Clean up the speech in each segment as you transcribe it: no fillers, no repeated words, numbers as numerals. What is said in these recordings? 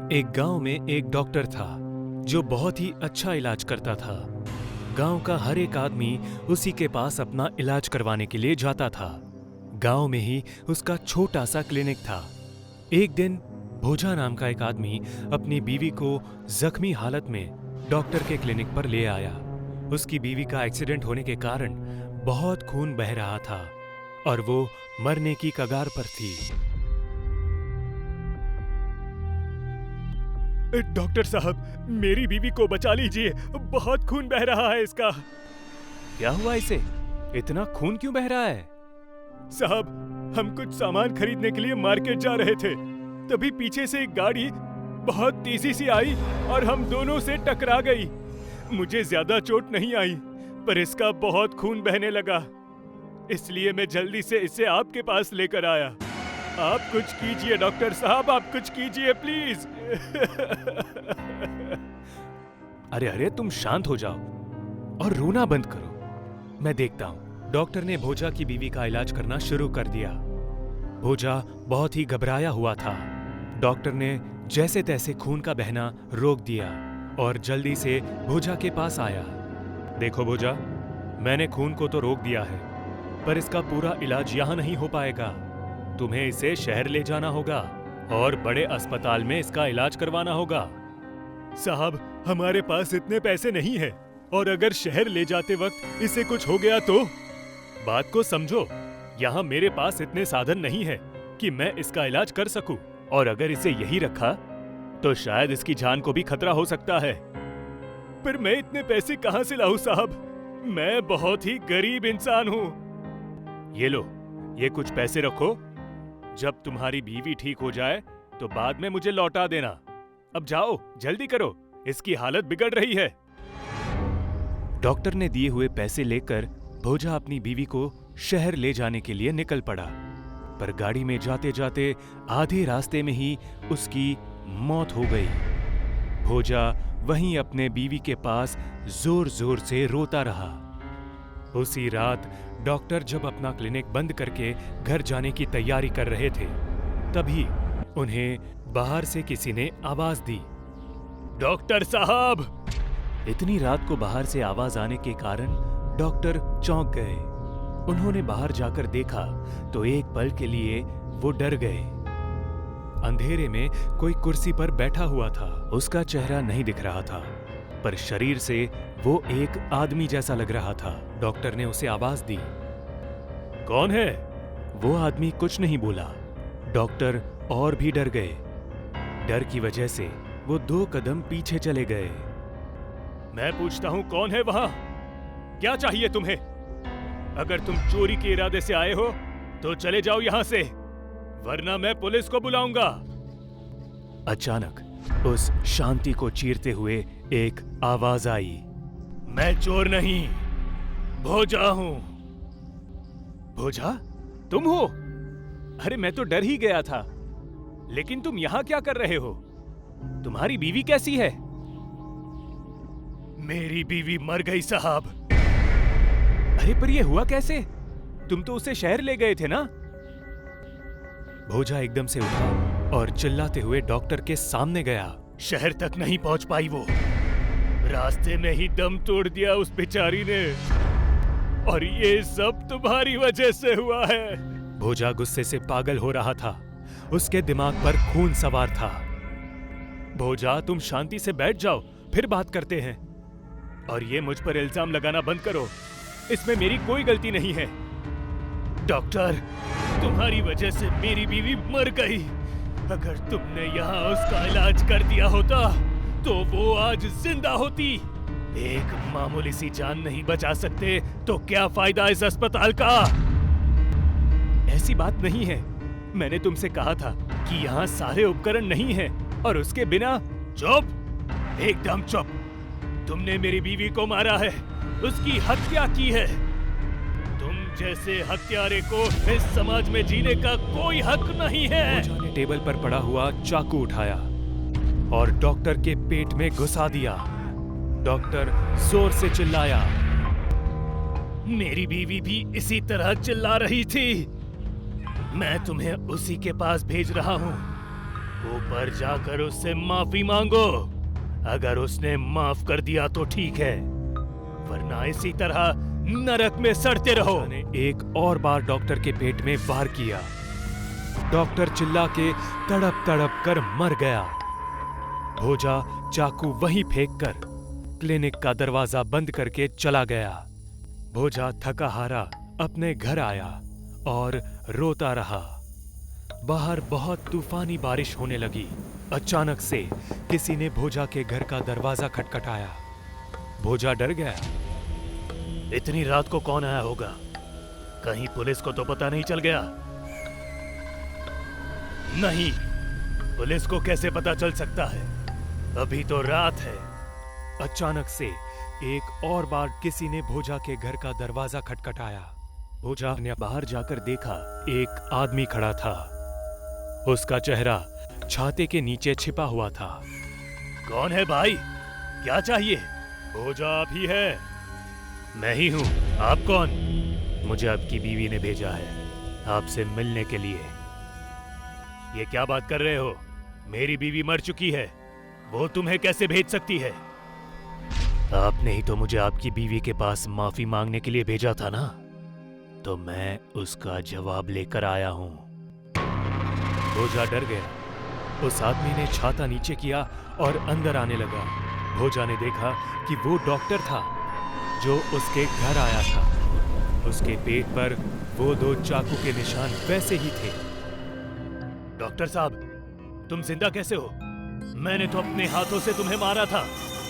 एक गांव में एक डॉक्टर था जो बहुत ही अच्छा इलाज करता था। गांव का हर एक आदमी उसी के पास अपना इलाज करवाने के लिए जाता था। गांव में ही उसका छोटा सा क्लिनिक था। एक दिन भोजा नाम का एक आदमी अपनी बीवी को जख्मी हालत में डॉक्टर के क्लिनिक पर ले आया। उसकी बीवी का एक्सीडेंट होने के कारण बहुत खून बह रहा था और वो मरने की कगार पर थी। डॉक्टर साहब, मेरी बीवी को बचा लीजिए, बहुत खून बह रहा है इसका। क्या हुआ इसे? इतना खून क्यों बह रहा है? साहब, हम कुछ सामान खरीदने के लिए मार्केट जा रहे थे, तभी पीछे से एक गाड़ी बहुत तेजी से आई और हम दोनों से टकरा गई। मुझे ज्यादा चोट नहीं आई, पर इसका बहुत खून बहने लगा, इसलिए मैं जल्दी से इसे आपके पास लेकर आया। आप कुछ कीजिए डॉक्टर साहब, आप कुछ कीजिए प्लीज। अरे अरे, तुम शांत हो जाओ और रोना बंद करो, मैं देखता हूं। डॉक्टर ने भोजा की बीवी का इलाज करना शुरू कर दिया। भोजा बहुत ही घबराया हुआ था। डॉक्टर ने जैसे तैसे खून का बहना रोक दिया और जल्दी से भोजा के पास आया। देखो भोजा, मैंने खून को तो रोक दिया है, पर इसका पूरा इलाज यहाँ नहीं हो पाएगा। तुम्हें इसे शहर ले जाना होगा और बड़े अस्पताल में इसका इलाज करवाना होगा। साहब, हमारे पास इतने पैसे नहीं है, और अगर शहर ले जाते वक्त इसे कुछ हो गया तो? बात को समझो, यहाँ मेरे पास इतने साधन नहीं है कि मैं इसका इलाज कर सकूं, और अगर इसे यही रखा तो शायद इसकी जान को भी खतरा हो सकता है। पर मैं इतने पैसे कहाँ से लाऊं साहब? मैं बहुत ही गरीब इंसान हूँ। ये लो, ये कुछ पैसे रखो। जब तुम्हारी बीवी ठीक हो जाए तो बाद में मुझे लौटा देना। अब जाओ, जल्दी करो, इसकी हालत बिगड़ रही है। डॉक्टर ने दिए हुए पैसे लेकर भोजा अपनी बीवी को शहर ले जाने के लिए निकल पड़ा, पर गाड़ी में जाते जाते आधे रास्ते में ही उसकी मौत हो गई। भोजा वहीं अपने बीवी के पास जोर जोर से रोता रहा। उसी रात डॉक्टर जब अपना क्लिनिक बंद करके घर जाने की तैयारी कर रहे थे, तभी उन्हें बाहर से किसी ने आवाज दी। डॉक्टर साहब! इतनी रात को बाहर से आवाज आने के कारण डॉक्टर चौंक गए। उन्होंने बाहर जाकर देखा तो एक पल के लिए वो डर गए। अंधेरे में कोई कुर्सी पर बैठा हुआ था। उसका चेहरा नहीं दिख रहा था, पर शरीर से वो एक आदमी जैसा लग रहा था। डॉक्टर ने उसे आवाज दी। कौन है? वो आदमी कुछ नहीं बोला। डॉक्टर और भी डर गए। डर की वजह से वो 2 कदम पीछे चले गए। मैं पूछता हूं, कौन है वहां? क्या चाहिए तुम्हें? अगर तुम चोरी के इरादे से आए हो तो चले जाओ यहां से, वरना मैं पुलिस को बुलाऊंगा। अचानक उस शांति को चीरते हुए एक आवाज आई। मैं चोर नहीं, भोजा हूं। भोजा, तुम हो? अरे मैं तो डर ही गया था, लेकिन तुम यहां क्या कर रहे हो? तुम्हारी बीवी कैसी है? मेरी बीवी मर गई साहब। अरे पर यह हुआ कैसे? तुम तो उसे शहर ले गए थे ना? भोजा एकदम से उठा और चिल्लाते हुए डॉक्टर के सामने गया। शहर तक नहीं पहुंच पाई वो, रास्ते में ही दम तोड़ दिया उस बेचारी ने, और ये सब तुम्हारी वजह से हुआ है। भोजा गुस्से से पागल हो रहा था। उसके दिमाग पर खून सवार था। भोजा, तुम शांति से बैठ जाओ, फिर बात करते हैं। और ये मुझ पर इल्जाम लगाना बंद करो, इसमें मेरी कोई गलती नहीं है। डॉक्टर, तुम्हारी वजह से मेरी बीवी मर गई। अगर तुमने यहाँ उसका इलाज कर दिया होता तो वो आज जिंदा होती। एक मामूली सी जान नहीं बचा सकते तो क्या फायदा इस अस्पताल का? ऐसी बात नहीं है, मैंने तुमसे कहा था कि यहाँ सारे उपकरण नहीं हैं, और उसके बिना। चुप, एकदम चुप। तुमने मेरी बीवी को मारा है, उसकी हत्या की है। तुम जैसे हत्यारे को इस समाज में जीने का कोई हक नहीं है। भोजा ने टेबल पर पड़ा हुआ चाकू उठाया और डॉक्टर के पेट में घुसा दिया। डॉक्टर जोर से चिल्लाया। मेरी बीवी भी इसी तरह चिल्ला रही थी। मैं तुम्हें उसी के पास भेज रहा हूं। ऊपर जाकर उससे माफी मांगो। अगर उसने माफ कर दिया तो ठीक है, वरना इसी तरह नरक में सड़ते रहो। ने एक और बार डॉक्टर के पेट में वार किया। डॉक्टर चिल्ला के तड़प तड़प कर मर गया। भोजा चाकू वहीं फेंककर क्लिनिक का दरवाजा बंद करके चला गया। भोजा थका हारा अपने घर आया और रोता रहा। बाहर बहुत तूफानी बारिश होने लगी। अचानक से किसी ने भोजा के घर का दरवाजा खटखटाया। भोजा डर गया। इतनी रात को कौन आया होगा? कहीं पुलिस को तो पता नहीं चल गया? नहीं, पुलिस को कैसे पता चल सकता है? अभी तो रात है। अचानक से एक और बार किसी ने भोजा के घर का दरवाजा खटखटाया। भोजा ने बाहर जाकर देखा, एक आदमी खड़ा था। उसका चेहरा छाते के नीचे छिपा हुआ था। कौन है भाई? क्या चाहिए? भोजा आप ही है? मैं ही हूं। आप कौन? मुझे आपकी बीवी ने भेजा है आपसे मिलने के लिए। ये क्या बात कर रहे हो? मेरी बीवी मर चुकी है, वो तुम्हें कैसे भेज सकती है? आपने ही तो मुझे आपकी बीवी के पास माफी मांगने के लिए भेजा था ना, तो मैं उसका जवाब लेकर आया हूं। भोजा डर गया। उस आदमी ने छाता नीचे किया और अंदर आने लगा। भोजा ने देखा कि वो डॉक्टर था जो उसके घर आया था। उसके पेट पर वो 2 चाकू के निशान वैसे ही थे। डॉक्टर साहब, तुम जिंदा कैसे हो? मैंने तो अपने हाथों से तुम्हें मारा था,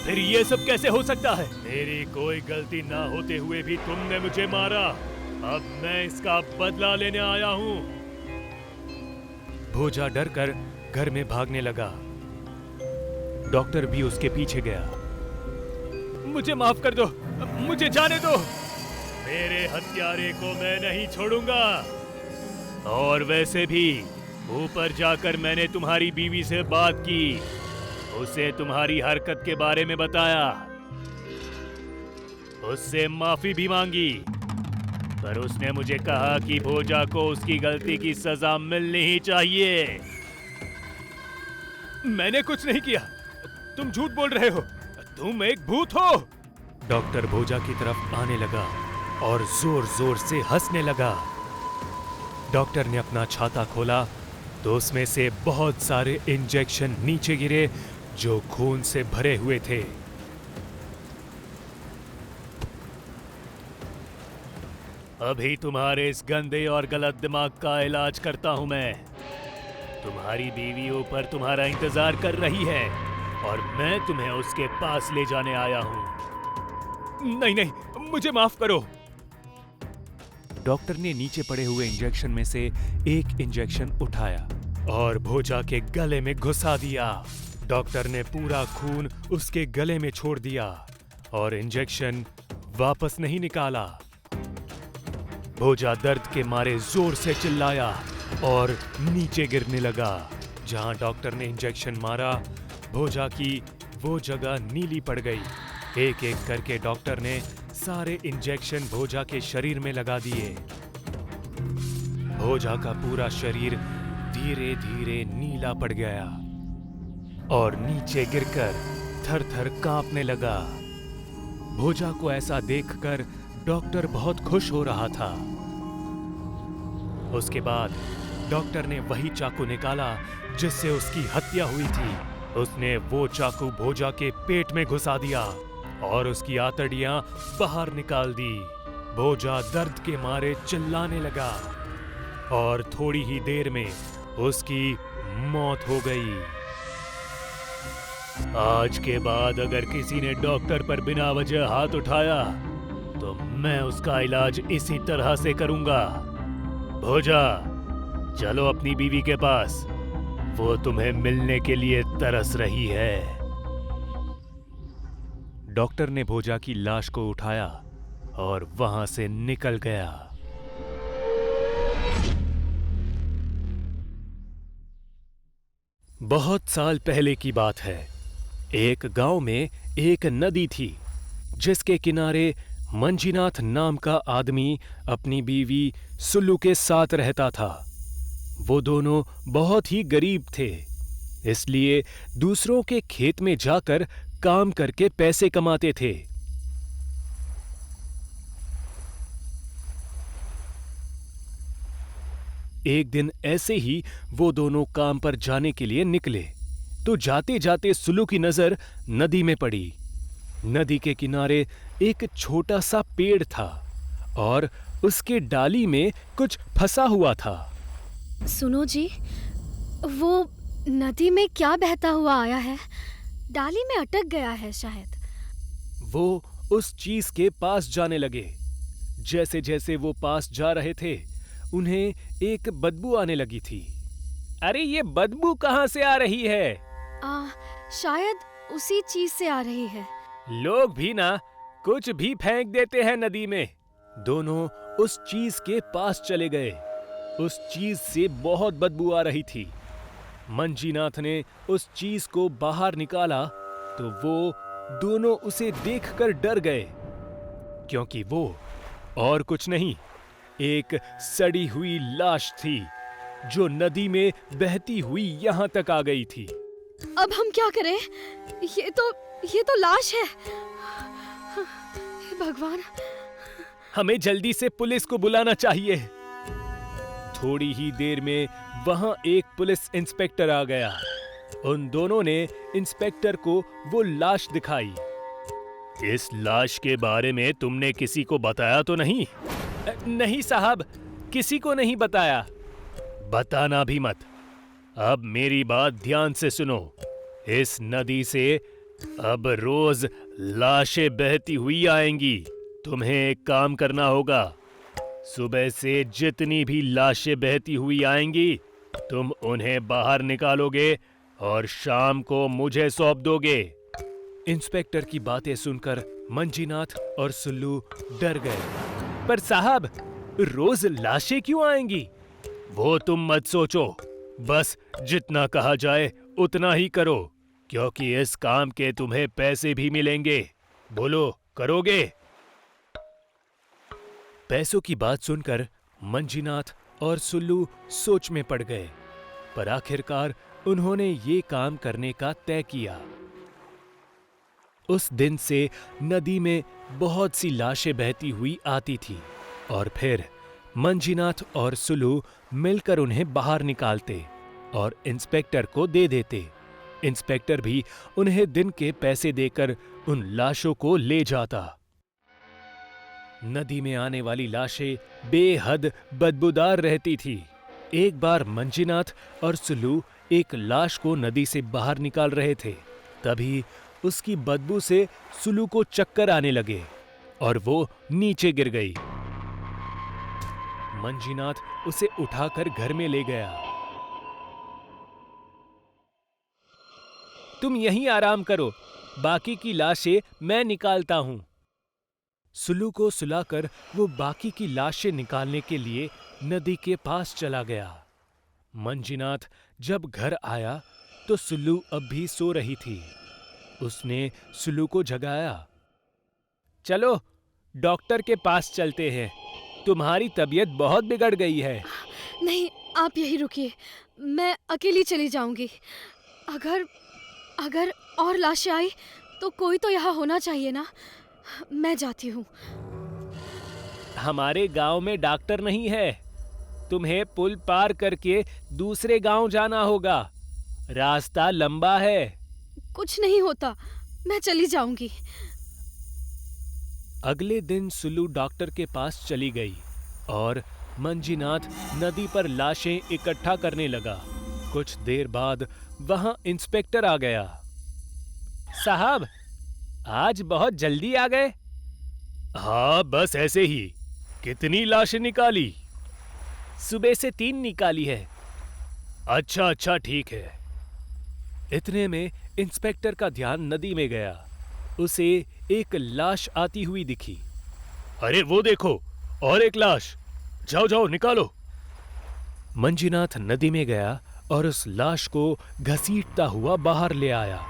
फिर ये सब कैसे हो सकता है? मेरी कोई गलती ना होते हुए भी तुमने मुझे मारा। अब मैं इसका बदला लेने आया हूं। भोजा डर कर घर में भागने लगा। डॉक्टर भी उसके पीछे गया। मुझे माफ कर दो, मुझे जाने दो। मेरे हत्यारे को मैं नहीं छोड़ूंगा। और वैसे भी ऊपर जाकर मैंने तुम्हारी बीवी से बात की, उसे तुम्हारी हरकत के बारे में बताया, उससे माफी भी मांगी, पर उसने मुझे कहा कि भोजा को उसकी गलती की सजा मिलनी ही चाहिए। मैंने कुछ नहीं किया, तुम झूठ बोल रहे हो, तुम एक भूत हो। डॉक्टर भोजा की तरफ आने लगा और जोर जोर से हंसने लगा। डॉक्टर ने अपना छाता खोला तो उसमें से बहुत सारे इंजेक्शन नीचे गिरे जो खून से भरे हुए थे। अभी तुम्हारे इस गंदे और गलत दिमाग का इलाज करता हूं मैं। तुम्हारी बीवी ऊपर तुम्हारा इंतजार कर रही है और मैं तुम्हें उसके पास ले जाने आया हूं। नहीं नहीं, मुझे माफ करो। डॉक्टर ने नीचे पड़े हुए इंजेक्शन में से एक इंजेक्शन उठाया और भोजा के गले में घुसा दिया। डॉक्टर ने पूरा खून उसके गले में छोड़ दिया और इंजेक्शन वापस नहीं निकाला। भोजा दर्द के मारे जोर से चिल्लाया और नीचे गिरने लगा। जहां डॉक्टर ने इंजेक्शन मारा, भोजा की वो जगह नीली पड़ गई। एक एक करके डॉक्टर ने सारे इंजेक्शन भोजा के शरीर में लगा दिए। भोजा का पूरा शरीर धीरे धीरे नीला पड़ गया और नीचे गिरकर थर-थर कांपने लगा। भोजा को ऐसा देखकर डॉक्टर बहुत खुश हो रहा था। उसके बाद डॉक्टर ने वही चाकू निकाला जिससे उसकी हत्या हुई थी। उसने वो चाकू भोजा के पेट में घुसा दिया और उसकी आंतड़ियां बाहर निकाल दी। भोजा दर्द के मारे चिल्लाने लगा और थोड़ी ही देर में उसकी मौत हो गई। आज के बाद अगर किसी ने डॉक्टर पर बिना वजह हाथ उठाया तो मैं उसका इलाज इसी तरह से करूंगा। भोजा, चलो अपनी बीवी के पास, वो तुम्हें मिलने के लिए तरस रही है। डॉक्टर ने भोजा की लाश को उठाया और वहां से निकल गया। बहुत साल पहले की बात है। एक गांव में एक नदी थी जिसके किनारे मंजीनाथ नाम का आदमी अपनी बीवी सुल्लू के साथ रहता था। वो दोनों बहुत ही गरीब थे। इसलिए दूसरों के खेत में जाकर काम करके पैसे कमाते थे। एक दिन ऐसे ही वो दोनों काम पर जाने के लिए निकले तो जाते जाते सुल्लू की नजर नदी में पड़ी। नदी के किनारे एक छोटा सा पेड़ था और उसके डाली में कुछ फंसा हुआ था। सुनो जी, वो नदी में क्या बहता हुआ आया है? डाली में अटक गया है शायद। वो उस चीज के पास जाने लगे। जैसे जैसे वो पास जा रहे थे उन्हें एक बदबू आने लगी थी। अरे ये बदबू कहाँ से आ रही है? शायद उसी चीज से आ रही है। लोग भी ना कुछ भी फेंक देते हैं नदी में। दोनों उस चीज के पास चले गए। उस चीज से बहुत बदबू आ रही थी। मंजीनाथ ने उस चीज को बाहर निकाला तो वो दोनों उसे देखकर डर गए, क्योंकि वो और कुछ नहीं, एक सड़ी हुई लाश थी जो नदी में बहती हुई यहां तक आ गई थी। अब हम क्या करें? ये तो लाश है। हे भगवान! हमें जल्दी से पुलिस को बुलाना चाहिए। थोड़ी ही देर में वहां एक पुलिस इंस्पेक्टर आ गया। उन दोनों ने इंस्पेक्टर को वो लाश दिखाई। इस लाश के बारे में तुमने किसी को बताया तो नहीं? नहीं साहब, किसी को नहीं बताया। बताना भी मत। अब मेरी बात ध्यान से सुनो। इस नदी से अब रोज लाशें बहती हुई आएंगी। तुम्हें एक काम करना होगा। सुबह से जितनी भी लाशें बहती हुई आएंगी तुम उन्हें बाहर निकालोगे और शाम को मुझे सौंप दोगे। इंस्पेक्टर की बातें सुनकर मंजीनाथ और सुल्लू डर गए। पर साहब, रोज लाशें क्यों आएंगी? वो तुम मत सोचो। बस जितना कहा जाए उतना ही करो, क्योंकि इस काम के तुम्हें पैसे भी मिलेंगे। बोलो, करोगे? पैसों की बात सुनकर मंजीनाथ और सुल्लू सोच में पड़ गए, पर आखिरकार उन्होंने ये काम करने का तय किया। उस दिन से नदी में बहुत सी लाशें बहती हुई आती थी और फिर मंजीनाथ और सुल्लू मिलकर उन्हें बाहर निकालते और इंस्पेक्टर को दे देते। इंस्पेक्टर भी उन्हें दिन के पैसे देकर उन लाशों को ले जाता। नदी में आने वाली लाशें बेहद बदबूदार रहती थी। एक बार मंजीनाथ और सुल्लू एक लाश को नदी से बाहर निकाल रहे थे, तभी उसकी बदबू से सुल्लू को चक्कर आने लगे और वो नीचे गिर गई। मंजीनाथ उसे उठाकर घर में ले गया। तुम यहीं आराम करो, बाकी की लाशें मैं निकालता हूं। सुल्लू को सुलाकर वो बाकी की लाशें निकालने के लिए नदी के पास चला गया। मंजीनाथ जब घर आया तो सुल्लू अब भी सो रही थी। उसने सुल्लू को जगाया। चलो डॉक्टर के पास चलते हैं, तुम्हारी तबीयत बहुत बिगड़ गई है। नहीं, आप यहीं रुकिए, मैं अकेली चली जाऊंगी। अगर और लाशें आई तो कोई तो यहाँ होना चाहिए ना। मैं जाती हूँ। हमारे गांव में डॉक्टर नहीं है। तुम्हें पुल पार करके दूसरे गांव जाना होगा। रास्ता लंबा है। कुछ नहीं होता, मैं चली जाऊंगी। अगले दिन सुल्लू डॉक्टर के पास चली गई और मंजीनाथ नदी पर लाशें इकट्ठा करने लगा। कुछ देर बाद वहां इंस्पेक्टर आ गया। साहब, आज बहुत जल्दी आ गए। हाँ, बस ऐसे ही। कितनी लाशें निकाली? सुबह से 3 निकाली है। अच्छा, ठीक है। इतने में इंस्पेक्टर का ध्यान नदी में गया। उसे एक लाश आती हुई दिखी। अरे वो देखो, और एक लाश। जाओ निकालो। मंजीनाथ नदी में गया और उस लाश को घसीटता हुआ बाहर ले आया।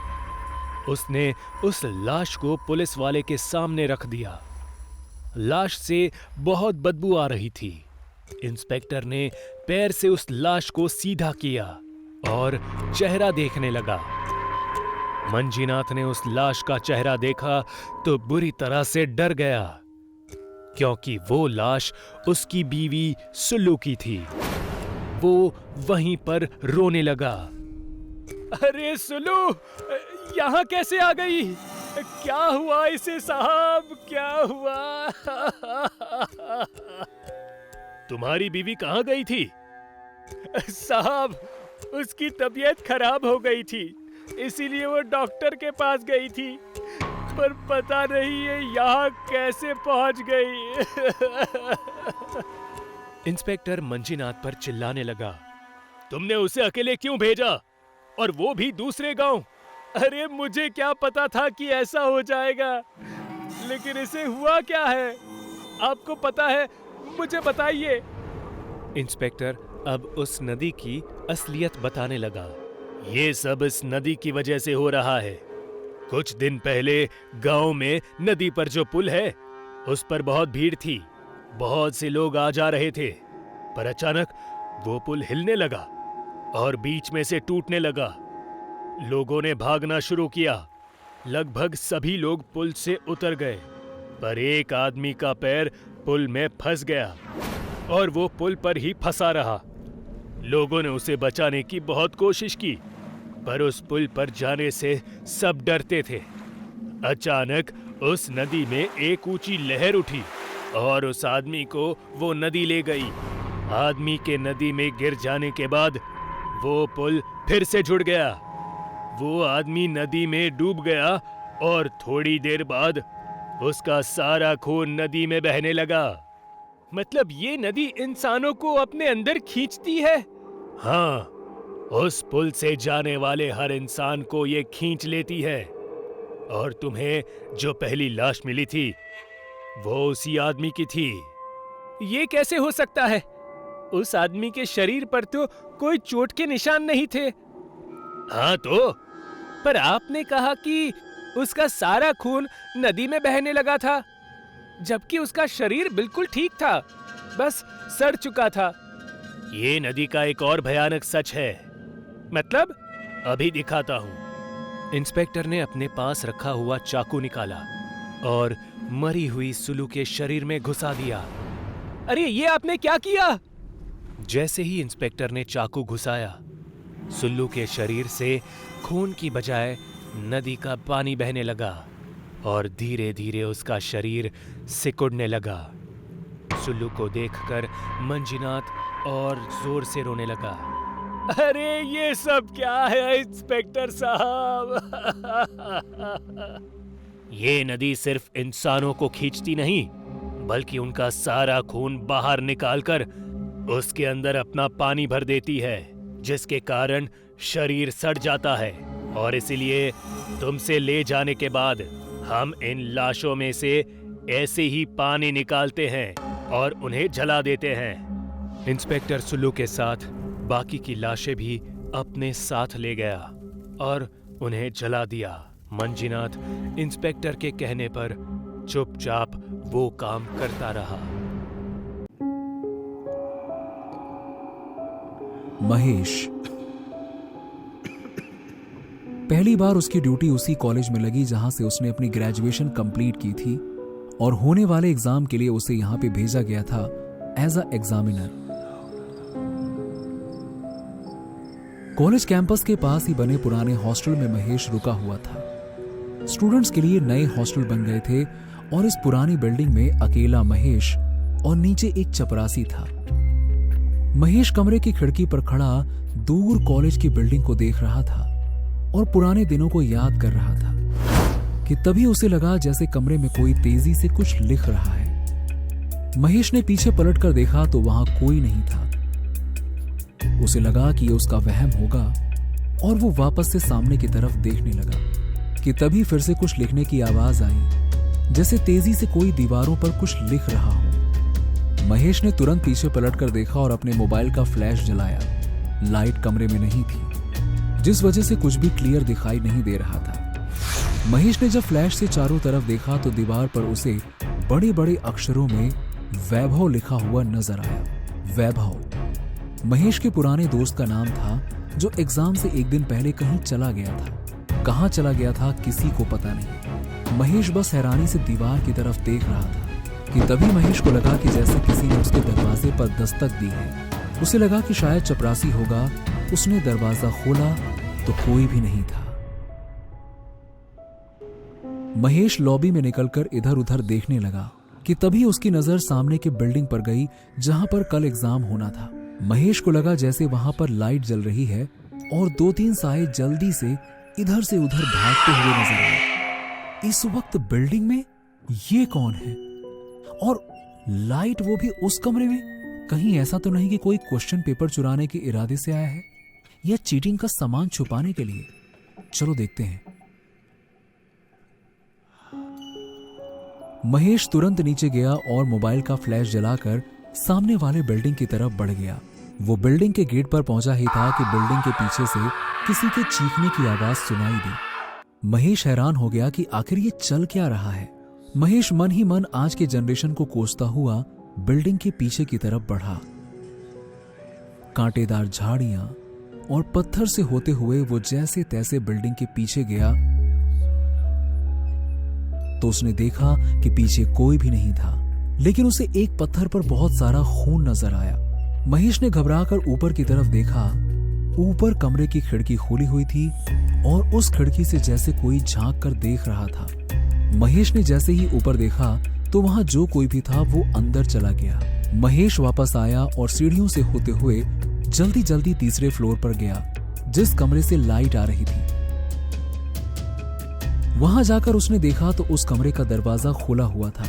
उसने उस लाश को पुलिस वाले के सामने रख दिया। लाश से बहुत बदबू आ रही थी। इंस्पेक्टर ने पैर से उस लाश को सीधा किया और चेहरा देखने लगा। मंजीनाथ ने उस लाश का चेहरा देखा तो बुरी तरह से डर गया, क्योंकि वो लाश उसकी बीवी सुल्लू की थी। वो वहीं पर रोने लगा। अरे सुल्लू, यहाँ कैसे आ गई? क्या हुआ इसे साहब, क्या हुआ? तुम्हारी बीवी कहाँ गई थी? साहब, उसकी तबीयत खराब हो गई थी, इसीलिए वो डॉक्टर के पास गई थी, पर पता नहीं है यहाँ कैसे पहुंच गई। इंस्पेक्टर मंजीनाथ पर चिल्लाने लगा। तुमने उसे अकेले क्यों भेजा, और वो भी दूसरे गांव? अरे मुझे क्या पता था कि ऐसा हो जाएगा, लेकिन इसे हुआ क्या है? आपको पता है? मुझे बताइए। इंस्पेक्टर अब उस नदी की असलियत बताने लगा। ये सब इस नदी की वजह से हो रहा है। कुछ दिन पहले गांव में नदी पर जो पुल है, उस पर बहुत भीड़ थी। बहुत से लोग आ जा रहे थे, पर अचानक वो पुल हिलने लगा और बीच में से टूटने लगा। लोगों ने भागना शुरू किया। लगभग सभी लोग पुल से उतर गए, पर एक आदमी का पैर पुल में फंस गया और वो पुल पर ही फंसा रहा। लोगों ने उसे बचाने की बहुत कोशिश की, पर उस पुल पर जाने से सब डरते थे। अचानक उस नदी में एक ऊंची लहर उठी और उस आदमी को वो नदी ले गई। आदमी के नदी में गिर जाने के बाद वो पुल फिर से जुड़ गया। वो आदमी नदी में डूब गया और थोड़ी देर बाद उसका सारा खून नदी में बहने लगा। मतलब ये नदी इंसानों को अपने अंदर खींचती है? हाँ, उस पुल से जाने वाले हर इंसान को ये खींच लेती है। और तुम्हें जो पहली लाश मिली थी, वो उसी आदमी की थी। ये कैसे हो सकता है? उस आदमी के शरीर पर तो कोई चोट के निशान नहीं थे। हाँ तो, पर आपने कहा कि उसका सारा खून नदी में बहने लगा था, जबकि उसका शरीर बिल्कुल ठीक था, बस सड़ चुका था। ये नदी का एक और भयानक सच है। मतलब? अभी दिखाता हूँ। इंस्पेक्टर ने अपने पास रखा हुआ चाकू निकाला और मरी हुई सुल्लू के शरीर में घुसा दिया। अरे ये आपने क्या किया? जैसे ही इंस्पेक्टर ने चाकू घुसाया, सुल्लू के शरीर से खून की बजाय नदी का पानी बहने लगा और धीरे धीरे उसका शरीर सिकुड़ने लगा। सुल्लू को देखकर मंजीनाथ और जोर से रोने लगा। अरे ये सब क्या है इंस्पेक्टर साहब? ये नदी सिर्फ इंसानों को खींचती नहीं, बल्कि उनका सारा खून बाहर निकालकर उसके अंदर अपना पानी भर देती है, जिसके कारण शरीर सड़ जाता है। और इसीलिए तुमसे ले जाने के बाद हम इन लाशों में से ऐसे ही पानी निकालते हैं और उन्हें जला देते हैं। इंस्पेक्टर सुल्लू के साथ बाकी की लाशें भी अपने साथ ले गया और उन्हें जला दिया। मंजीनाथ इंस्पेक्टर के कहने पर चुपचाप वो काम करता रहा। महेश। पहली बार उसकी ड्यूटी उसी कॉलेज में लगी जहां से उसने अपनी ग्रेजुएशन कंप्लीट की थी, और होने वाले एग्जाम के लिए उसे यहां पे भेजा गया था as a examiner. College campus के पास ही बने पुराने हॉस्टल में महेश रुका हुआ था। स्टूडेंट्स के लिए नए हॉस्टल बन गए थे और इस पुरानी बिल्डिंग में अकेला महेश और नीचे एक चपरासी था। महेश कमरे की खिड़की पर खड़ा दूर कॉलेज की बिल्डिंग को देख रहा था और पुराने दिनों को याद कर रहा था कि तभी उसे लगा जैसे कमरे में कोई तेजी से कुछ लिख रहा है। महेश ने पीछे पलटकर देखा तो वहां कोई नहीं था। उसे लगा कि ये उसका वहम होगा और वो वापस से सामने की तरफ देखने लगा कि तभी फिर से कुछ लिखने की आवाज आई, जैसे तेजी से कोई दीवारों पर कुछ लिख रहा हो। महेश ने तुरंत पीछे पलटकर देखा और अपने मोबाइल का फ्लैश जलाया। लाइट कमरे में नहीं थी, जिस वजह से कुछ भी क्लियर दिखाई नहीं दे रहा था। महेश ने जब फ्लैश से चारों तरफ देखा तो दीवार पर उसे बड़े बड़े अक्षरों में वैभव लिखा हुआ नजर आया। वैभव। महेश के पुराने दोस्त का नाम था, जो एग्जाम से एक दिन पहले कहीं चला गया था। कहाँ चला गया था किसी को पता नहीं। महेश बस हैरानी से दीवार की तरफ देख रहा था कि तभी महेश को लगा कि जैसे किसी ने उसके दरवाजे पर दस्तक दी है। उसे लगा कि शायद चपरासी होगा। उसने दरवाजा खोला तो कोई भी नहीं था। महेश लॉबी में निकलकर इधर उधर देखने लगा कि तभी उसकी नजर सामने के बिल्डिंग पर गई जहां पर कल एग्जाम होना था। महेश को लगा जैसे वहां पर लाइट जल रही है और 2-3 साए जल्दी से इधर से उधर भागते हुए नजर आए। इस वक्त बिल्डिंग में ये कौन है और लाइट वो भी उस कमरे में? कहीं ऐसा तो नहीं कि कोई क्वेश्चन पेपर चुराने के इरादे से आया है या चीटिंग का सामान छुपाने के लिए? चलो देखते हैं। महेश तुरंत नीचे गया और मोबाइल का फ्लैश जलाकर सामने वाले बिल्डिंग की तरफ बढ़ गया। वो बिल्डिंग के गेट पर पहुंचा ही था कि बिल्डिंग के पीछे से किसी के चीखने की आवाज सुनाई दी। महेश हैरान हो गया कि आखिर ये चल क्या रहा है। महेश मन ही मन आज के जनरेशन को कोसता हुआ बिल्डिंग के पीछे की तरफ बढ़ा। कांटेदार झाड़ियां और पत्थर से होते हुए वो जैसे तैसे बिल्डिंग के पीछे गया तो उसने देखा कि पीछे कोई भी नहीं था, लेकिन उसे एक पत्थर पर बहुत सारा खून नजर आया। महेश ने घबराकर ऊपर की तरफ देखा। ऊपर कमरे की खिड़की खुली हुई थी और उस खिड़की से जैसे कोई झांक कर देख रहा था। महेश ने जैसे ही ऊपर देखा तो वहां जो कोई भी था वो अंदर चला गया। महेश वापस आया और सीढ़ियों से होते हुए जल्दी जल्दी तीसरे फ्लोर पर गया जिस कमरे से लाइट आ रही थी। वहां जाकर उसने देखा तो उस कमरे का दरवाजा खुला हुआ था,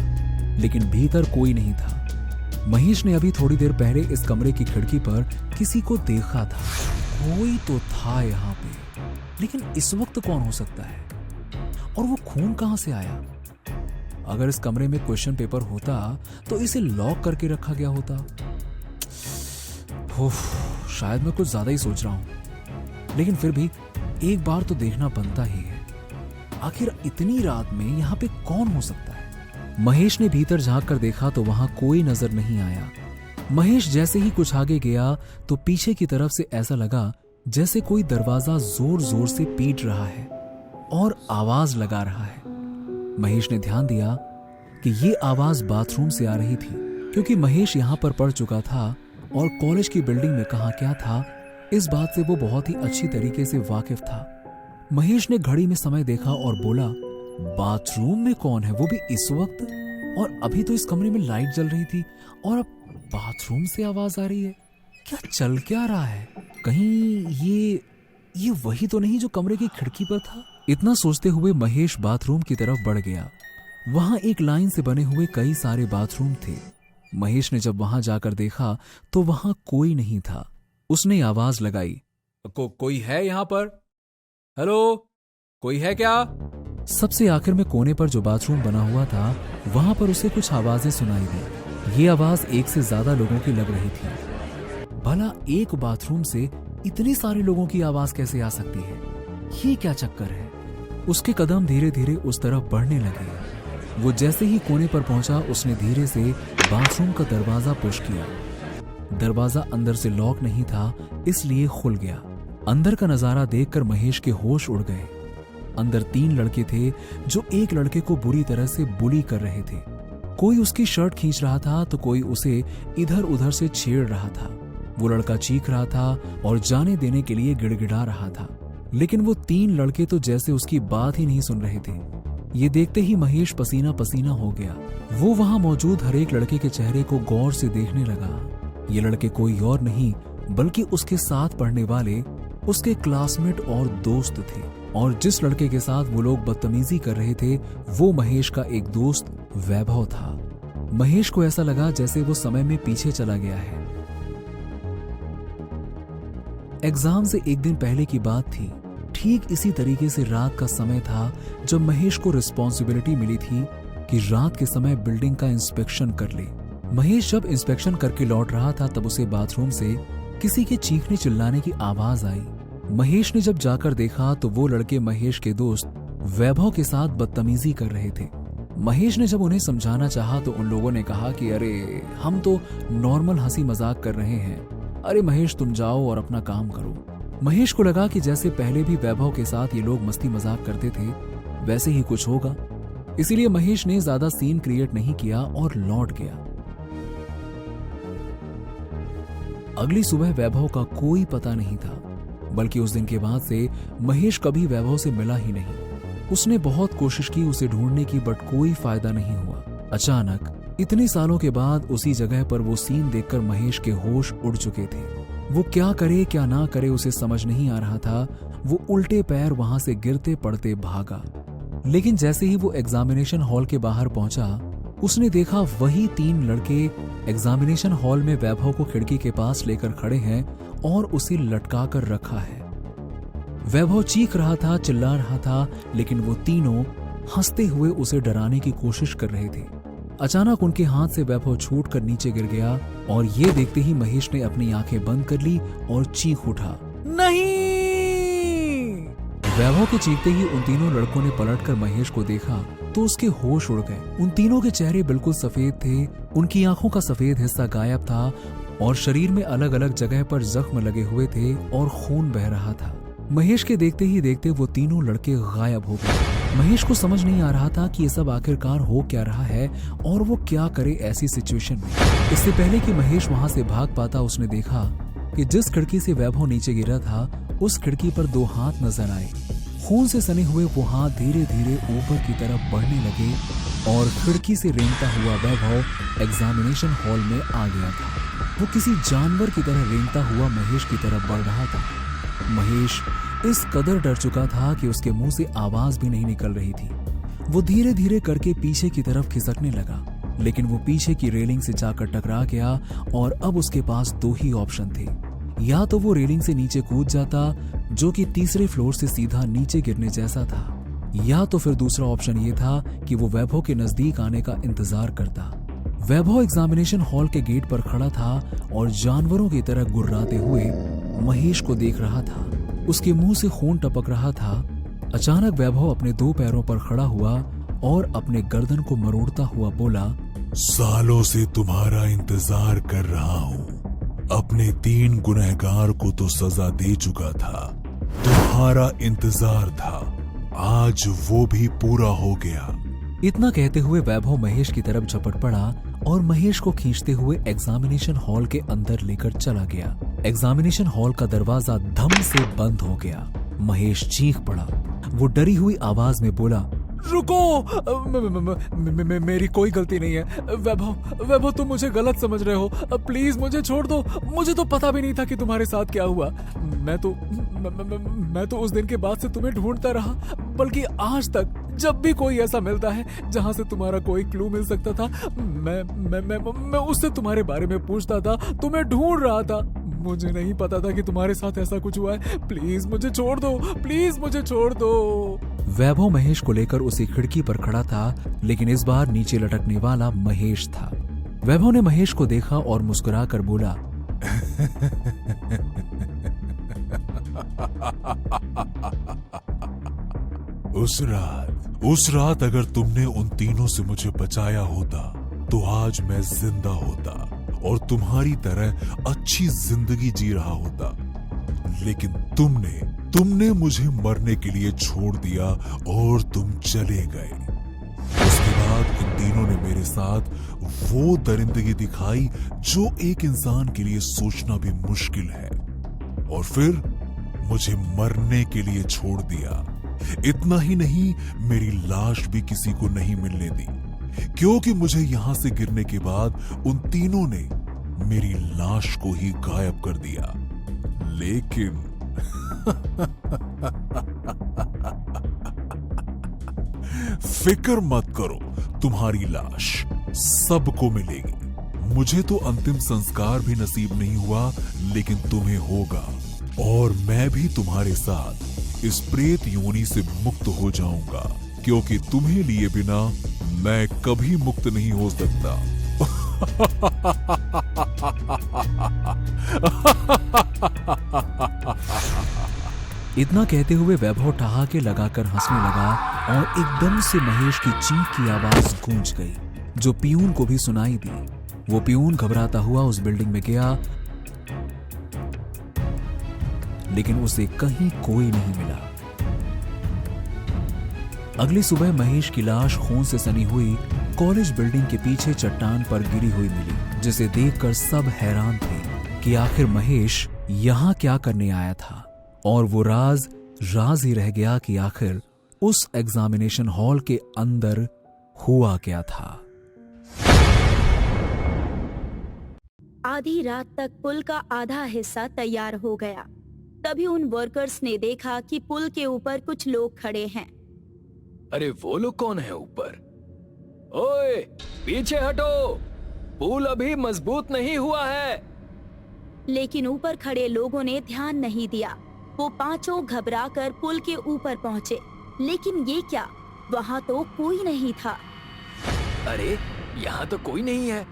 लेकिन भीतर कोई नहीं था। महेश ने अभी थोड़ी देर पहले इस कमरे की खिड़की पर किसी को देखा था। कोई तो था यहाँ पे, लेकिन इस वक्त कौन हो सकता है? और वो खून कहां से आया? अगर इस कमरे में क्वेश्चन पेपर होता तो इसे लॉक करके रखा गया होता। शायद मैं कुछ ज्यादा ही सोच रहा हूं, लेकिन फिर भी एक बार तो देखना बनता ही है। आखिर इतनी रात में यहाँ पे कौन हो सकता है? महेश ने भीतर झांक कर देखा तो वहां कोई नजर नहीं आया। महेश जैसे ही कुछ आगे गया तो पीछे की तरफ से ऐसा लगा जैसे कोई दरवाजा जोर जोर से पीट रहा है और आवाज लगा रहा है। महेश ने ध्यान दिया कि ये आवाज बाथरूम से आ रही थी, क्योंकि महेश यहाँ पर पढ़ चुका था और कॉलेज की बिल्डिंग में कहाँ क्या था इस बात से वो बहुत ही अच्छी तरीके से वाकिफ था। महेश ने घड़ी में समय देखा और बोला, बाथरूम में कौन है, वो भी इस वक्त? और अभी तो इस कमरे में लाइट जल रही थी और अब बाथरूम से आवाज आ रही है। क्या चल क्या रहा है? कहीं ये वही तो नहीं जो कमरे की खिड़की पर था? इतना सोचते हुए महेश बाथरूम की तरफ बढ़ गया। वहां एक लाइन से बने हुए कई सारे बाथरूम थे। महेश ने जब वहां जाकर देखा तो वहां कोई नहीं था। उसने आवाज लगाई, कोई है यहाँ पर? हेलो, कोई है क्या? सबसे आखिर में कोने पर जो बाथरूम बना हुआ था वहां पर उसे कुछ आवाजें सुनाई दी। ये आवाज एक से ज्यादा लोगों की लग रही थी। भला एक बाथरूम से इतने सारे लोगों की आवाज कैसे आ सकती है? ये क्या चक्कर है? उसके कदम धीरे धीरे उस तरफ बढ़ने लगे। वो जैसे ही कोने पर पहुंचा उसने धीरे से बाथरूम का दरवाजा पुश किया। दरवाजा अंदर से लॉक नहीं था, इसलिए खुल गया। अंदर का नजारा देखकर महेश के होश उड़ गए। अंदर 3 लड़के थे जो एक लड़के को बुरी तरह से बुली कर रहे थे। कोई उसकी शर्ट खींच रहा था तो कोई उसे इधर उधर से छेड़ रहा था। वो लड़का चीख रहा था और जाने देने के लिए गिड़गिड़ा रहा था, लेकिन वो 3 लड़के तो जैसे उसकी बात ही नहीं सुन रहे थे। ये देखते ही महेश पसीना पसीना हो गया। वो वहां मौजूद हर एक लड़के के चेहरे को गौर से देखने लगा। ये लड़के कोई और नहीं बल्कि उसके साथ पढ़ने वाले उसके क्लासमेट और दोस्त थे। और जिस लड़के के साथ वो लोग बदतमीजी कर रहे थे वो महेश का एक दोस्त वैभव था। महेश को ऐसा लगा जैसे वो समय में पीछे चला गया है। एग्जाम से एक दिन पहले की बात थी। ठीक इसी तरीके से रात का समय था जब महेश को रिस्पॉन्सिबिलिटी मिली थी कि रात के समय बिल्डिंग का इंस्पेक्शन कर ले। महेश जब इंस्पेक्शन करके लौट रहा था तब उसे बाथरूम से किसी के चीखने चिल्लाने की आवाज आई। महेश ने जब जाकर देखा तो वो लड़के महेश के दोस्त वैभव के साथ बदतमीजी कर रहे थे। महेश ने जब उन्हें समझाना चाहा तो उन लोगों ने कहा कि अरे हम तो नॉर्मल हंसी मजाक कर रहे हैं, अरे महेश तुम जाओ और अपना काम करो। महेश को लगा कि जैसे पहले भी वैभव के साथ ये लोग मस्ती मजाक करते थे वैसे ही कुछ होगा, इसीलिए महेश ने ज्यादा सीन क्रिएट नहीं किया और लौट गया। अगली सुबह वैभव का कोई पता नहीं था, बल्कि उस दिन के बाद से महेश कभी वैभव से मिला ही नहीं। उसने बहुत कोशिश की उसे ढूंढने की, बट कोई फायदा नहीं हुआ। अचानक इतने सालों के बाद उसी जगह पर वो सीन देखकर महेश के होश उड़ चुके थे। वो क्या करे क्या ना करे उसे समझ नहीं आ रहा था। वो उल्टे पैर वहां से गिरते पड़ते भागा, लेकिन जैसे ही वो एग्जामिनेशन हॉल के बाहर पहुंचा उसने देखा वही 3 लड़के एग्जामिनेशन हॉल में वैभव को खिड़की के पास लेकर खड़े हैं और उसे लटका कर रखा है। वैभव चीख रहा था, चिल्ला रहा था, लेकिन वो तीनों हंसते हुए उसे डराने की कोशिश कर रहे थे। अचानक उनके हाथ से वैभव छूट कर नीचे गिर गया और ये देखते ही महेश ने अपनी आंखें बंद कर ली और चीख उठा, नहीं! वैभव के चीखते ही उन तीनों लड़कों ने पलटकर महेश को देखा तो उसके होश उड़ गए। उन तीनों के चेहरे बिल्कुल सफेद थे, उनकी आंखों का सफेद हिस्सा गायब था और शरीर में अलग अलग जगह पर जख्म लगे हुए थे और खून बह रहा था। महेश के देखते ही देखते वो तीनों लड़के गायब हो गए। महेश को समझ नहीं आ रहा था कि ये सब आखिरकार हो क्या रहा है और वो क्या करे ऐसी सिचुएशन में। इससे पहले कि महेश वहां से भाग पाता उसने देखा कि जिस खिड़की से वैभव नीचे गिरा था उस खिड़की पर 2 हाथ नजर आए। खून से सने हुए वो हाथ धीरे धीरे ऊपर की तरफ बढ़ने लगे और खिड़की से रेंगता हुआ वैभव एग्जामिनेशन हॉल में आ गया था। वो किसी जानवर की तरह रेंगता हुआ महेश की तरफ बढ़ रहा था। महेश इस कदर डर चुका था कि उसके मुंह से आवाज भी नहीं निकल रही थी। वो धीरे धीरे करके पीछे की तरफ खिसकने लगा, लेकिन वो पीछे की रेलिंग से जाकर टकरा गया और अब उसके पास 2 ही ऑप्शन थे। या तो वो रेलिंग से नीचे कूद जाता, जो कि तीसरे फ्लोर से सीधा नीचे गिरने जैसा था, या तो फिर दूसरा ऑप्शन ये था कि वो वैभव के नजदीक आने का इंतजार करता। वैभव एग्जामिनेशन हॉल के गेट पर खड़ा था और जानवरों की तरह गुर्राते हुए महेश को देख रहा था। उसके मुंह से खून टपक रहा था। अचानक वैभव अपने 2 पैरों पर खड़ा हुआ और अपने गर्दन को मरोड़ता हुआ बोला, सालों से तुम्हारा इंतजार कर रहा हूँ। अपने 3 गुनहगार को तो सजा दे चुका था, तुम्हारा इंतजार था, आज वो भी पूरा हो गया। इतना कहते हुए वैभव महेश की तरफ झपट पड़ा और महेश को खींचते हुए एग्जामिनेशन हॉल के अंदर लेकर चला गया। एग्जामिनेशन हॉल का दरवाजा धम से बंद हो गया। महेश चीख पड़ा। वो डरी हुई आवाज में बोला, रुको, मेरी कोई गलती नहीं है। वैभव तुम मुझे गलत समझ रहे हो, प्लीज मुझे छोड़ दो। मुझे तो पता भी नहीं था कि तुम्हारे साथ क्या हुआ। मैं तो उस दिन के बाद से तुम्हें ढूंढता रहा, बल्कि आज तक जब भी कोई ऐसा मिलता है जहां से तुम्हारा कोई क्लू मिल सकता था, मैं उससे तुम्हारे बारे में पूछता था, तुम्हें ढूंढ रहा था। मुझे नहीं पता था कि तुम्हारे साथ ऐसा कुछ हुआ है। प्लीज मुझे छोड़ दो, प्लीज मुझे छोड़ दो। वैभव महेश को लेकर उसी खिड़की पर खड़ा था, लेकिन इस बार नीचे लटकने वाला महेश था। वैभव ने महेश को देखा और मुस्कुराकर बोला, उस रात अगर तुमने उन तीनों से मुझे बचाया होता तो आज मैं जिंदा होता और तुम्हारी तरह अच्छी जिंदगी जी रहा होता, लेकिन तुमने मुझे मरने के लिए छोड़ दिया और तुम चले गए। उसके बाद उन तीनों ने मेरे साथ वो दरिंदगी दिखाई जो एक इंसान के लिए सोचना भी मुश्किल है, और फिर मुझे मरने के लिए छोड़ दिया। इतना ही नहीं, मेरी लाश भी किसी को नहीं मिलने दी, क्योंकि मुझे यहां से गिरने के बाद उन तीनों ने मेरी लाश को ही गायब कर दिया। लेकिन फिक्र मत करो, तुम्हारी लाश सबको मिलेगी। मुझे तो अंतिम संस्कार भी नसीब नहीं हुआ, लेकिन तुम्हें होगा, और मैं भी तुम्हारे साथ इस प्रेत योनि से मुक्त हो जाऊंगा, क्योंकि तुम्हें लिए बिना मैं कभी मुक्त नहीं हो सकता। इतना कहते हुए वैभव ठहाके लगाकर हंसने लगा और एकदम से महेश की चीख की आवाज गूंज गई, जो पियून को भी सुनाई दी। वो पियून घबराता हुआ उस बिल्डिंग में गया लेकिन उसे कहीं कोई नहीं मिला। अगली सुबह महेश की लाश खून से सनी हुई कॉलेज बिल्डिंग के पीछे चट्टान पर गिरी हुई मिली, जिसे देखकर सब हैरान थे कि आखिर महेश यहाँ क्या करने आया था। और वो राज ही रह गया कि आखिर उस एग्जामिनेशन हॉल के अंदर हुआ क्या था। आधी रात तक पुल का आधा हिस्सा तैयार हो गया। तभी उन वर्कर्स ने देखा कि पुल के ऊपर कुछ लोग खड़े हैं। अरे वो लोग कौन है ऊपर? ओए, पीछे हटो, पुल अभी मजबूत नहीं हुआ है। लेकिन ऊपर खड़े लोगों ने ध्यान नहीं दिया। वो पांचों घबराकर पुल के ऊपर पहुंचे, लेकिन ये क्या, वहाँ तो कोई नहीं था। अरे यहाँ तो कोई नहीं है,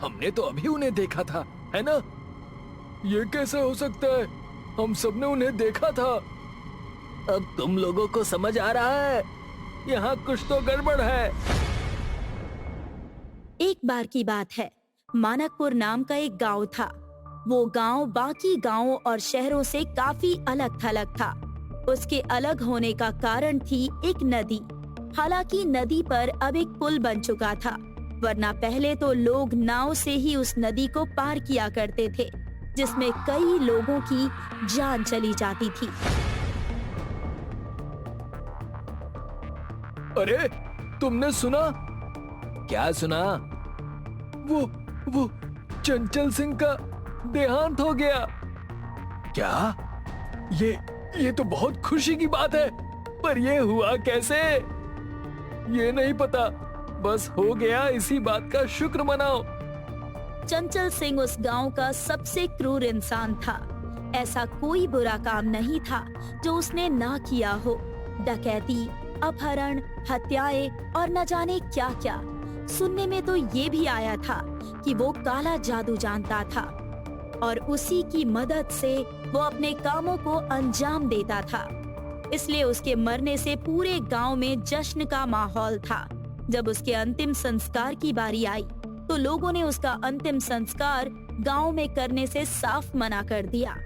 हमने तो अभी उन्हें देखा था, है ना? ये कैसे हो सकता है? हम सबने उन्हें देखा था। अब तुम लोगों को समझ आ रहा है, यहाँ कुछ तो गड़बड़ है। एक बार की बात है, मानकपुर नाम का एक गांव था। वो गांव बाकी गांवों और शहरों से काफी अलग थलग था। उसके अलग होने का कारण थी एक नदी। हालांकि नदी पर अब एक पुल बन चुका था, वरना पहले तो लोग नाव से ही उस नदी को पार किया करते थे, जिसमें कई लोगों की जान चली जाती थी। अरे तुमने सुना? क्या सुना? वो चंचल सिंह का देहांत हो गया। क्या? ये तो बहुत खुशी की बात है, पर ये हुआ कैसे? ये नहीं पता, बस हो गया, इसी बात का शुक्र मनाओ। चंचल सिंह उस गांव का सबसे क्रूर इंसान था। ऐसा कोई बुरा काम नहीं था जो उसने ना किया हो। डकैती, अपहरण, हत्याएं और न जाने क्या क्या। सुनने में तो ये भी आया था कि वो काला जादू जानता था और उसी की मदद से वो अपने कामों को अंजाम देता था। इसलिए उसके मरने से पूरे गांव में जश्न का माहौल था। जब उसके अंतिम संस्कार की बारी आई तो लोगों ने उसका अंतिम संस्कार गांव में करने से साफ मना कर दिया।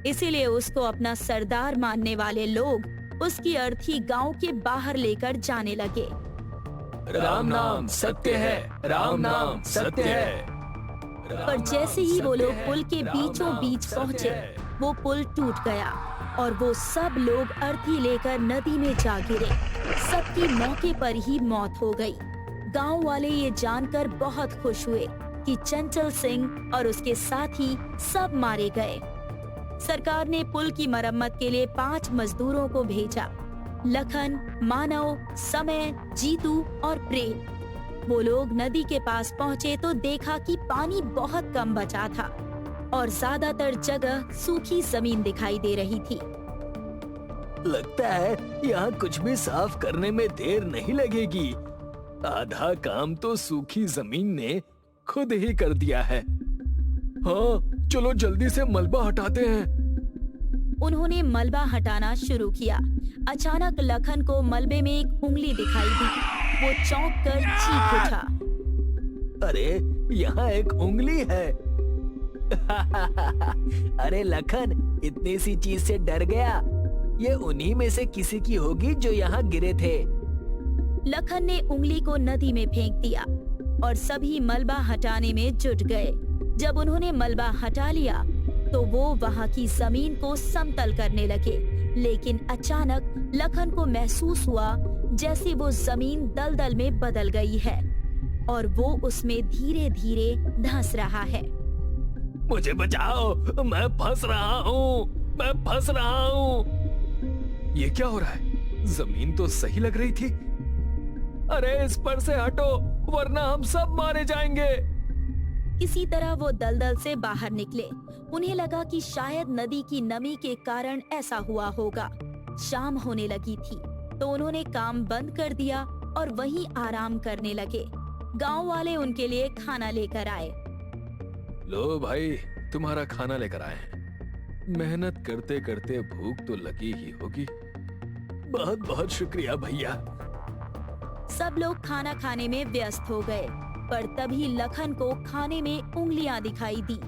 इसीलिए उसको अपना सरदार मानने वाले लोग उसकी अर्थी गांव के बाहर लेकर जाने लगे। राम नाम सत्य है, राम नाम सत्य है। पर जैसे ही वो लोग पुल के बीचों बीच पहुँचे, वो पुल टूट गया और वो सब लोग अर्थी लेकर नदी में जा गिरे। सबकी मौके पर ही मौत हो गई। गांव वाले ये जानकर बहुत खुश हुए कि चंचल सिंह और उसके साथी सब मारे गए। सरकार ने पुल की मरम्मत के लिए 5 मजदूरों को भेजा। लखन, मानव, समय, जीतू और प्रेम। वो लोग नदी के पास पहुँचे तो देखा कि पानी बहुत कम बचा था और ज्यादातर जगह सूखी जमीन दिखाई दे रही थी। लगता है यहाँ कुछ भी साफ करने में देर नहीं लगेगी। आधा काम तो सूखी जमीन ने खुद ही कर दिया है। हाँ, चलो जल्दी से मलबा हटाते हैं। उन्होंने मलबा हटाना शुरू किया। अचानक लखन को मलबे में एक उंगली दिखाई दी। वो चौंक कर चीख उठा। अरे यहाँ एक उंगली है। अरे लखन, इतनी सी चीज से डर गया। ये उन्हीं में से किसी की होगी जो यहाँ गिरे थे। लखन ने उंगली को नदी में फेंक दिया और सभी मलबा हटाने में जुट गए। जब उन्होंने मलबा हटा लिया तो वो वहाँ की जमीन को समतल करने लगे, लेकिन अचानक लखन को महसूस हुआ जैसे वो जमीन दलदल में बदल गई है और वो उसमें धीरे धीरे धंस रहा है। मुझे बचाओ, मैं फंस रहा हूँ, मैं फंस रहा हूँ। ये क्या हो रहा है? जमीन तो सही लग रही थी। अरे इस पर से हटो, वरना हम सब मारे जाएंगे। किसी तरह वो दलदल से बाहर निकले। उन्हें लगा कि शायद नदी की नमी के कारण ऐसा हुआ होगा। शाम होने लगी थी तो उन्होंने काम बंद कर दिया और वहीं आराम करने लगे। गांव वाले उनके लिए खाना लेकर आए। लो भाई, तुम्हारा खाना लेकर आए हैं। मेहनत करते करते भूख तो लगी ही होगी। बहुत बहुत शुक्रिया भैया। सब लोग खाना खाने में व्यस्त हो गए, पर तभी लखन को खाने में उंगलियां दिखाई दी।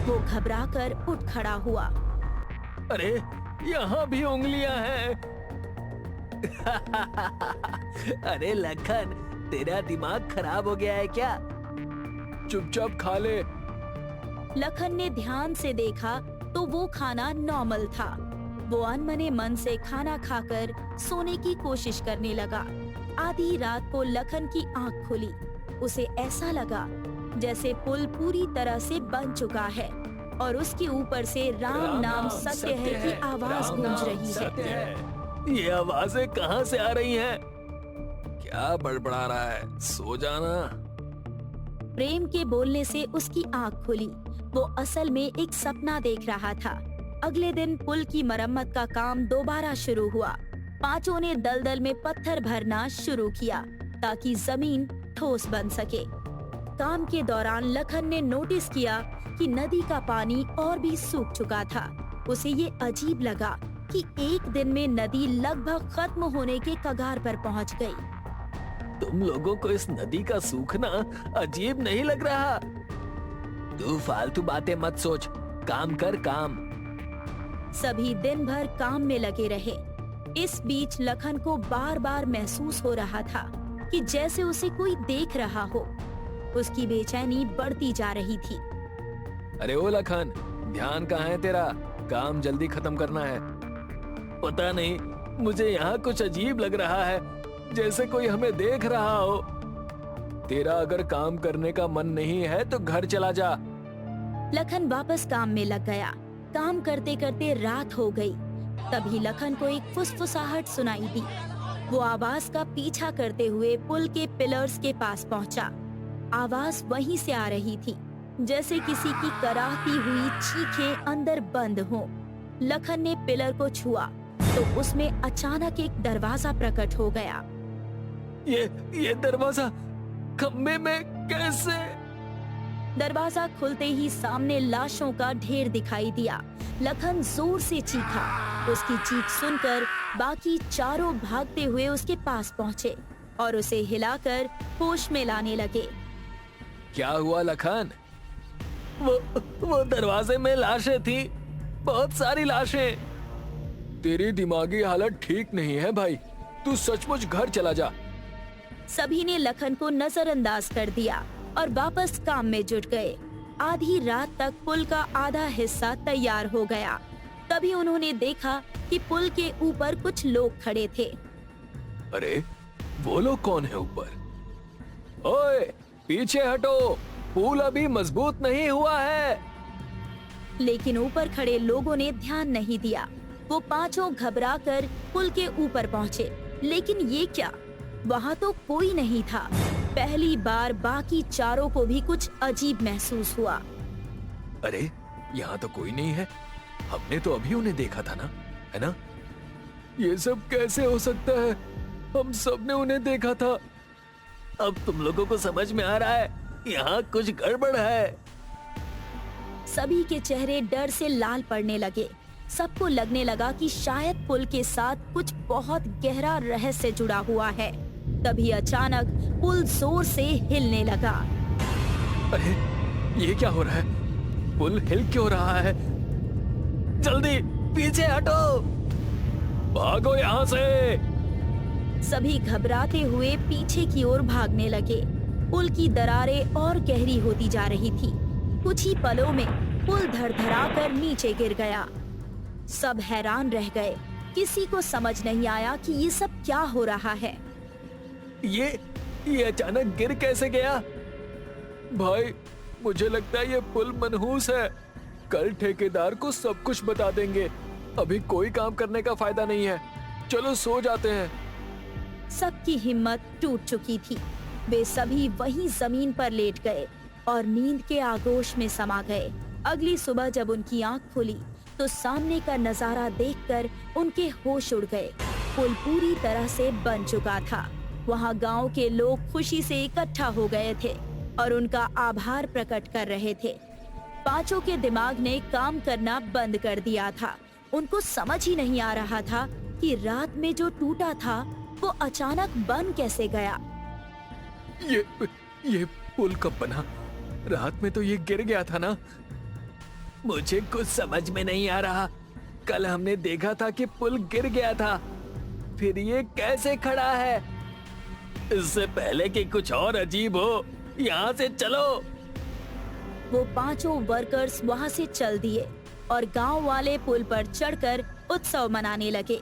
वो घबराकर उठ खड़ा हुआ। अरे यहाँ भी उंगलियां हैं। अरे लखन, तेरा दिमाग खराब हो गया है क्या? चुपचाप खा ले। लखन ने ध्यान से देखा तो वो खाना नॉर्मल था। वो अनमने मन से खाना खाकर सोने की कोशिश करने लगा। आधी रात को लखन की आंख खुली। उसे ऐसा लगा जैसे पुल पूरी तरह से बन चुका है और उसके ऊपर से राम नाम सत्य है की आवाज गूंज रही है। ये आवाजें कहाँ से आ रही हैं? क्या बड़बड़ा रहा है? सो जाना। प्रेम के बोलने से उसकी आंख खुली। वो असल में एक सपना देख रहा था। अगले दिन पुल की मरम्मत का काम दोबारा शुरू हुआ। पांचों ने दलदल में पत्थर भरना शुरू किया ताकि जमीन ठोस बन सके। काम के दौरान लखन ने नोटिस किया कि नदी का पानी और भी सूख चुका था। उसे ये अजीब लगा कि एक दिन में नदी लगभग खत्म होने के कगार पर पहुंच गई। तुम लोगों को इस नदी का सूखना अजीब नहीं लग रहा? तू फालतू बातें मत सोच, काम कर काम। सभी दिन भर काम में लगे रहे। इस बीच लखन को बार बार महसूस हो रहा था कि जैसे उसे कोई देख रहा हो। उसकी बेचैनी बढ़ती जा रही थी। अरे ओ लखन, ध्यान कहाँ है तेरा? काम जल्दी खत्म करना है। पता नहीं, मुझे यहाँ कुछ अजीब लग रहा है, जैसे कोई हमें देख रहा हो। तेरा अगर काम करने का मन नहीं है तो घर चला जा। लखन वापस काम में लग गया। काम करते करते रात हो गई। तभी लखन को एक फुसफुसाहट सुनाई दी। वो आवाज का पीछा करते हुए पुल के पिलर्स के पास पहुंचा। आवाज वहीं से आ रही थी, जैसे किसी की कराहती हुई चीखें अंदर बंद हों। लखन ने पिलर को छुआ तो उसमें अचानक एक दरवाजा प्रकट हो गया। ये दरवाजा खम्भे में कैसे? दरवाजा खुलते ही सामने लाशों का ढेर दिखाई दिया। लखन जोर से चीखा। उसकी चीख सुनकर बाकी चारों भागते हुए उसके पास पहुँचे और उसे हिलाकर होश में लाने लगे। क्या हुआ लखन? वो दरवाजे में लाशें थी, बहुत सारी लाशें। तेरी दिमागी हालत ठीक नहीं है भाई, तू सचमुच घर चला जा। सभी ने लखन को नजरअंदाज कर दिया और वापस काम में जुट गए। आधी रात तक पुल का आधा हिस्सा तैयार हो गया। तभी उन्होंने देखा कि पुल के ऊपर कुछ लोग खड़े थे। अरे वो लोग कौन है ऊपर? ओए पीछे हटो, पुल अभी मजबूत नहीं हुआ है। लेकिन ऊपर खड़े लोगों ने ध्यान नहीं दिया। वो पांचों घबराकर पुल के ऊपर पहुँचे। लेकिन ये क्या, वहाँ तो कोई नहीं था। पहली बार बाकी चारों को भी कुछ अजीब महसूस हुआ। अरे यहाँ तो कोई नहीं है, हमने तो अभी उन्हें देखा था ना, है ना? ये सब कैसे हो सकता है? हम सब ने उन्हें देखा था। अब तुम लोगों को समझ में आ रहा है, यहाँ कुछ गड़बड़ है। सभी के चेहरे डर से लाल पड़ने लगे। सबको लगने लगा कि शायद पुल के साथ कुछ बहुत गहरा रहस्य जुड़ा हुआ है। तभी अचानक पुल जोर से हिलने लगा। अरे ये क्या हो रहा है? पुल हिल क्यों रहा है? जल्दी पीछे हटो, भागो यहाँ से। सभी घबराते हुए पीछे की ओर भागने लगे। पुल की दरारें और गहरी होती जा रही थी। कुछ ही पलों में पुल धड़धड़ाकर नीचे गिर गया। सब हैरान रह गए। किसी को समझ नहीं आया कि ये सब क्या हो रहा है। ये अचानक गिर कैसे गया? भाई मुझे लगता है ये पुल मनहूस है। कल ठेकेदार को सब कुछ बता देंगे। अभी कोई काम करने का फायदा नहीं है। चलो सो जाते हैं। सबकी हिम्मत टूट चुकी थी। वे सभी वहीं जमीन पर लेट गए और नींद के आगोश में समा गए। अगली सुबह जब उनकी आंख खुली तो सामने का नजारा देखकर उनके होश उड़ गए। पुल पूरी तरह से बन चुका था। वहाँ गांव के लोग खुशी से इकट्ठा हो गए थे और उनका आभार प्रकट कर रहे थे। पांचों के दिमाग ने काम करना बंद कर दिया था। उनको समझ ही नहीं आ रहा था कि रात में जो टूटा था वो अचानक बन कैसे गया। ये पुल कब बना? रात में तो ये गिर गया था ना? मुझे कुछ समझ में नहीं आ रहा। कल हमने देखा था कि पुल गिर गया था, फिर ये कैसे खड़ा है? इससे पहले कि कुछ और अजीब हो, यहाँ से चलो। वो पांचों वर्कर्स वहाँ से चल दिए और गांव वाले पुल पर चढ़कर उत्सव मनाने लगे।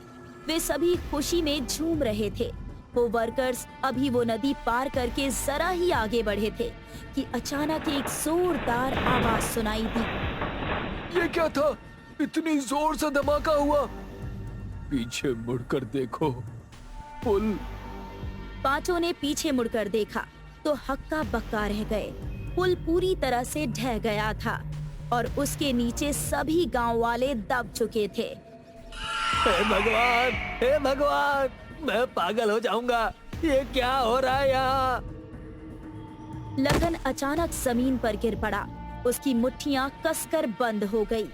वे सभी खुशी में झूम रहे थे। वो वर्कर्स अभी वो नदी पार करके जरा ही आगे बढ़े थे कि अचानक एक जोरदार आवाज सुनाई दी। ये क्या था? इतनी जोर से धमाका हुआ। पीछे मुड़कर देखो, पुल। पांचों ने पीछे मुड़कर देखा तो हक्का बक्का रह गए। पुल पूरी तरह से ढह गया था और उसके नीचे सभी गांव वाले दब चुके थे। हे भगवान, हे भगवान, मैं पागल हो जाऊंगा। ये क्या हो रहा है यहाँ? लखन अचानक जमीन पर गिर पड़ा। उसकी मुट्ठियां कसकर बंद हो गई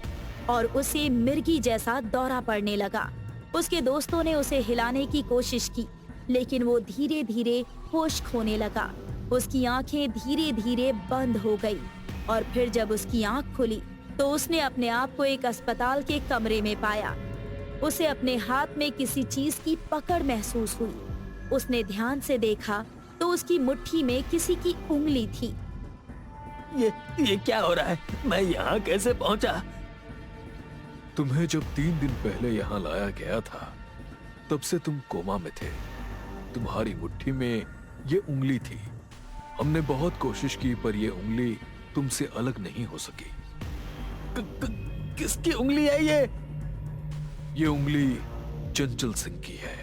और उसे मिर्गी जैसा दौरा पड़ने लगा। उसके दोस्तों ने उसे हिलाने की कोशिश की, लेकिन वो धीरे धीरे होश खोने लगा। उसकी आंखें धीरे धीरे बंद हो गई और फिर जब उसकी आंख खुली तो उसने अपने आप को एक अस्पताल के कमरे में पाया। उसे अपने हाथ में किसी चीज की पकड़ महसूस हुई। उसने ध्यान से देखा तो उसकी मुट्ठी में किसी की उंगली थी। ये क्या हो रहा है? मैं यहाँ कैसे पहुँचा? तुम्हें जब 3 दिन पहले यहाँ लाया गया था, तब से तुम कोमा में थे। तुम्हारी मुट्ठी में ये उंगली थी। हमने बहुत कोशिश की पर ये उंगली तुमसे अलग नहीं हो सकी। किसकी उंगली है ये? ये उंगली चंचल सिंह की है।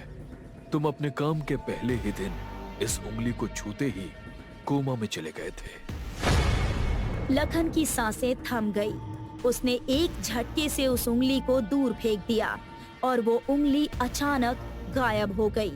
तुम अपने काम के पहले ही दिन इस उंगली को छूते ही कोमा में चले गए थे। लखन की सांसें थम गई। उसने एक झटके से उस उंगली को दूर फेंक दिया और वो उंगली अचानक गायब हो गई।